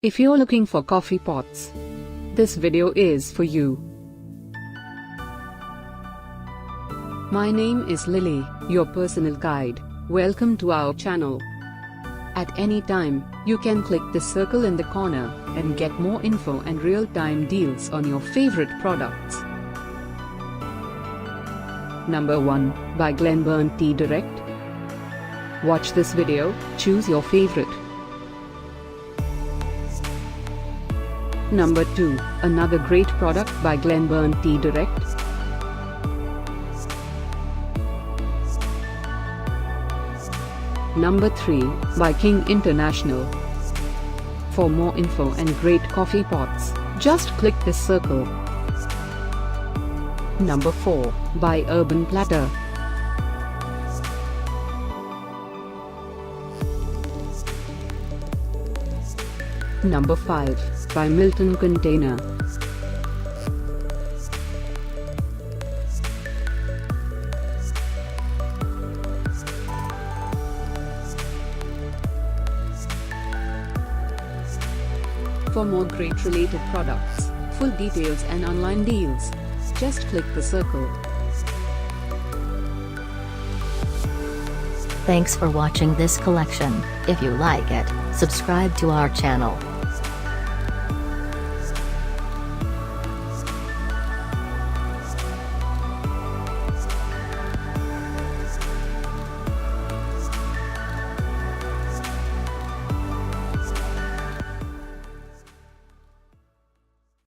If you're looking for coffee pots, this video is for you. My name is Lily, your personal guide. Welcome to our channel. At any time, you can click the circle in the corner and get more info and real-time deals on your favorite products. Number 1, by Glenburn Tea Direct. Watch this video, choose your favorite. Number 2, another great product by Glenburn Tea Direct. Number 3, by King International. For more info and great coffee pots, just click this circle. Number 4, by Urban Platter. Number 5, by Milton Container. For more great related products, full details and online deals, just click the circle. Thanks for watching this collection. If you like it, subscribe to our channel.